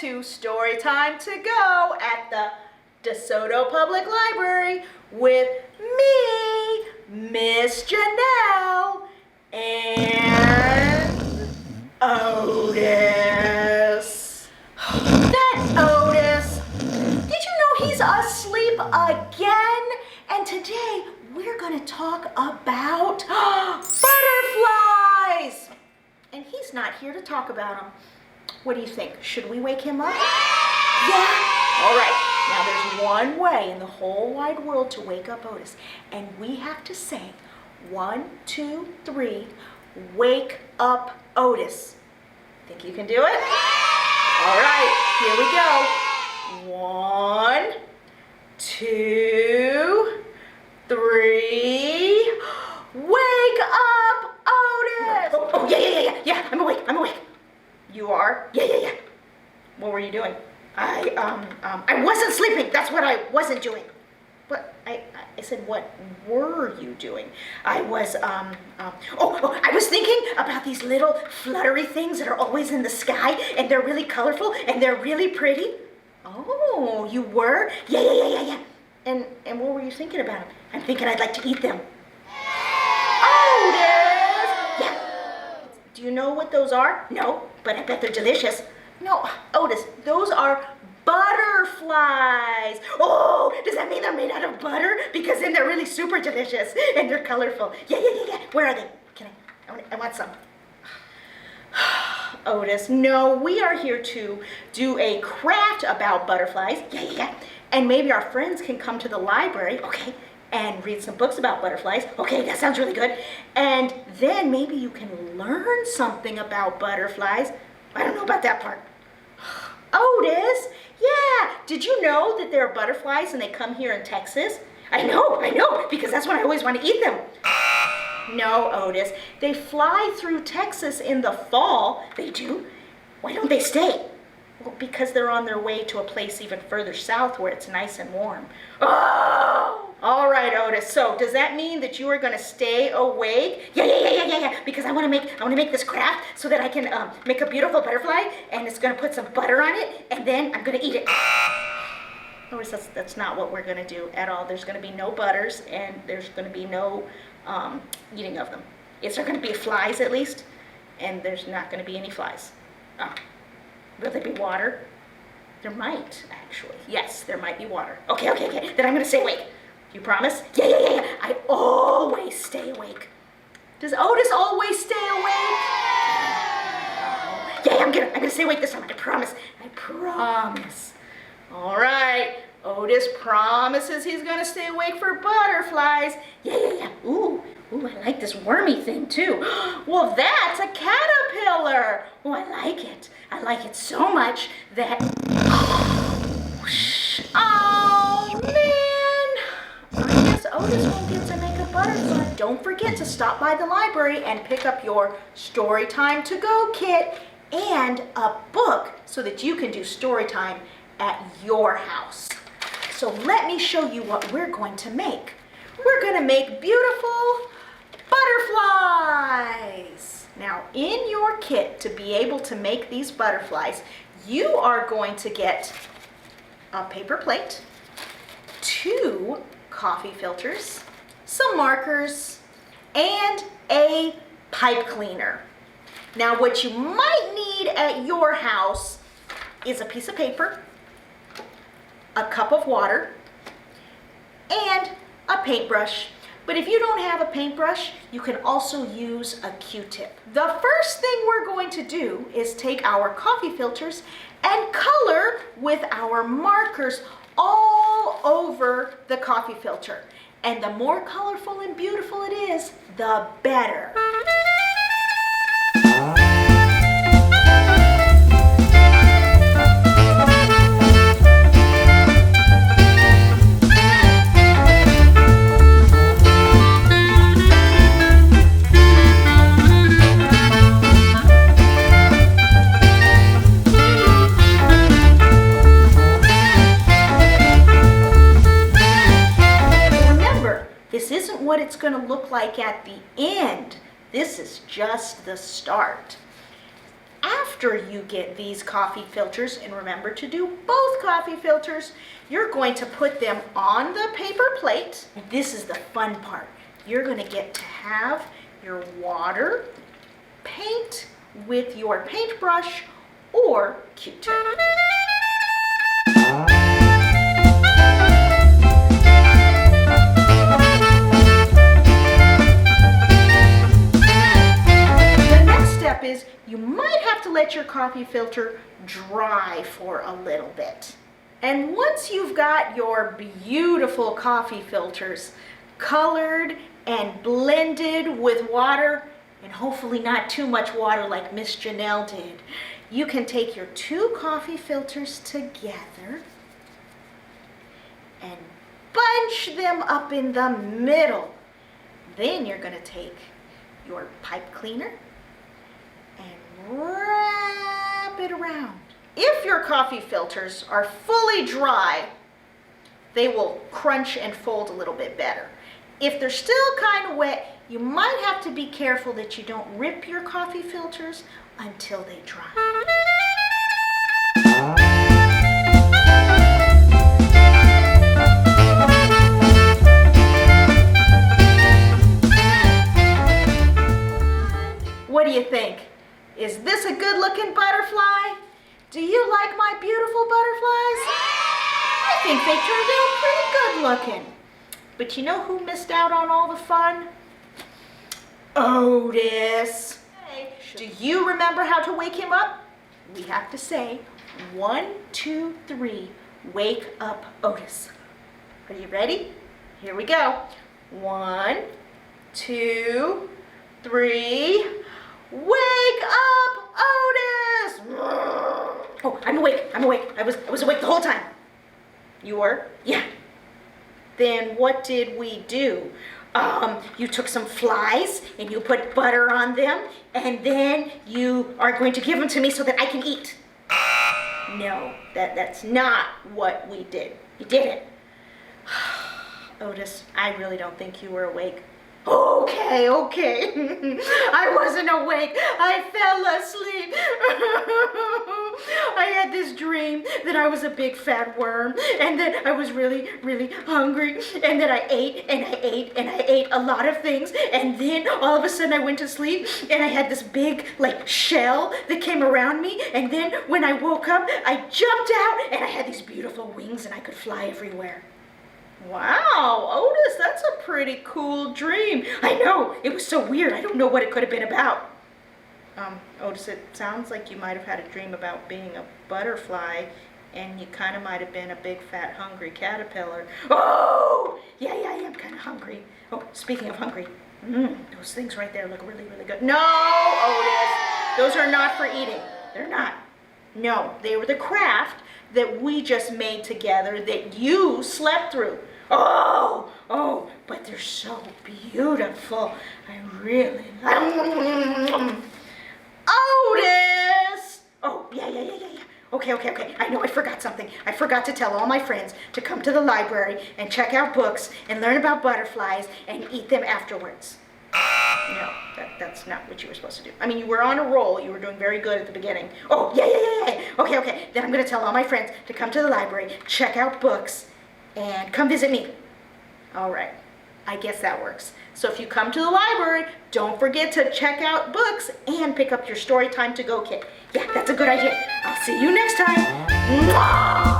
to Story Time to Go at the DeSoto Public Library with me, Miss Janelle, and Otis. That Otis, did you know he's asleep again? And today we're going to talk about butterflies. And he's not here to talk about them. What do you think? Should we wake him up? Yeah? All right. Now there's one way in the whole wide world to wake up Otis. And we have to say, 1, 2, 3, wake up Otis. Think you can do it? All right. Here we go. 1, 2, 3. Wake up Otis! Oh, yeah. I'm awake. You are? Yeah. What were you doing? I wasn't sleeping. That's what I wasn't doing. But I said, what were you doing? I was, I was thinking about these little fluttery things that are always in the sky, and they're really colorful, and they're really pretty. Oh, you were? Yeah. And what were you thinking about them? I'm thinking I'd like to eat them. Otis! Yeah. Do you know what those are? No, but I bet they're delicious. No, Otis, those are butterflies. Oh, does that mean they're made out of butter? Because then they're really super delicious and they're colorful. Yeah. Where are they? I want some. Otis, no, we are here to do a craft about butterflies. Yeah. And maybe our friends can come to the library, okay, and read some books about butterflies. Okay, that sounds really good. And then maybe you can learn something about butterflies. I don't know about that part. Otis, yeah. Did you know that there are butterflies and they come here in Texas? I know, because that's when I always want to eat them. No, Otis, they fly through Texas in the fall. They do? Why don't they stay? Well, because they're on their way to a place even further south where it's nice and warm. Oh! All right, Otis. So does that mean that you are going to stay awake? Yeah. Because I want to make this craft so that I can make a beautiful butterfly, and it's going to put some butter on it, and then I'm going to eat it. Otis, that's not what we're going to do at all. There's going to be no butters, and there's going to be no eating of them. Is there going to be flies at least? And there's not going to be any flies. Will there be water? There might, actually. Yes, there might be water. Okay. Then I'm going to stay awake. You promise? Yeah. I always stay awake. Does Otis always stay awake? Yeah, I'm gonna stay awake this time. I promise. All right. Otis promises he's gonna stay awake for butterflies. Yeah. Ooh, I like this wormy thing too. Well, that's a caterpillar. Oh, I like it. I like it so much that... Oh, man. I guess Otis won't get to make a butterfly. Don't forget to stop by the library and pick up your Story Time to Go kit and a book so that you can do story time at your house. So let me show you what we're going to make. We're going to make beautiful butterflies. Now, in your kit, to be able to make these butterflies, you are going to get a paper plate, 2 coffee filters, some markers, and a pipe cleaner. Now, what you might need at your house is a piece of paper, a cup of water, and a paintbrush. But if you don't have a paintbrush, you can also use a Q-tip. The first thing we're going to do is take our coffee filters and color with our markers all over the coffee filter. And the more colorful and beautiful it is, the better. This isn't what it's going to look like at the end. This is just the start. After after you get these coffee filters, and remember to do both coffee filters, you're going to put them on the paper plate. And this is the fun part. You're going to get to have your water, paint with your paintbrush or Q-tip. Is you might have to let your coffee filter dry for a little bit. And once you've got your beautiful coffee filters colored and blended with water, and hopefully not too much water like Miss Janelle did, you can take your two coffee filters together and bunch them up in the middle. Then you're going to take your pipe cleaner and wrap it around. If your coffee filters are fully dry, they will crunch and fold a little bit better. If they're still kind of wet, you might have to be careful that you don't rip your coffee filters until they dry. What do you think? Is this a good-looking butterfly? Do you like my beautiful butterflies? I think they turned out pretty good-looking. But you know who missed out on all the fun? Otis. Hey, do you remember how to wake him up? We have to say 1, 2, 3, wake up Otis. Are you ready? Here we go. 1, 2, 3. Wake up, Otis! Oh, I'm awake. I was awake the whole time. You were? Yeah. Then what did we do? You took some flies and you put butter on them, and then you are going to give them to me so that I can eat. No, that's not what we did. You didn't. Otis, I really don't think you were awake. Okay. I wasn't awake. I fell asleep. I had this dream that I was a big fat worm and that I was really, really hungry and that I ate and I ate and I ate a lot of things, and then all of a sudden I went to sleep and I had this big shell that came around me, and then when I woke up I jumped out and I had these beautiful wings and I could fly everywhere. Wow, Otis, that's a pretty cool dream. I know, it was so weird. I don't know what it could have been about. Otis, it sounds like you might have had a dream about being a butterfly, and you kind of might have been a big, fat, hungry caterpillar. Oh, yeah, I am kind of hungry. Oh, speaking of hungry, those things right there look really, really good. No, Otis, those are not for eating. They're not. No, they were the craft that we just made together that you slept through. Oh, but they're so beautiful. I really like them. Otis! Oh, yeah. Okay. I know I forgot something. I forgot to tell all my friends to come to the library and check out books and learn about butterflies and eat them afterwards. No, that's not what you were supposed to do. I mean, you were on a roll. You were doing very good at the beginning. Oh, yeah. Okay. Then I'm going to tell all my friends to come to the library, check out books, and come visit me. All right. I guess that works. So if you come to the library, don't forget to check out books and pick up your Story Time to Go kit. Yeah, that's a good idea. I'll see you next time. Mwah!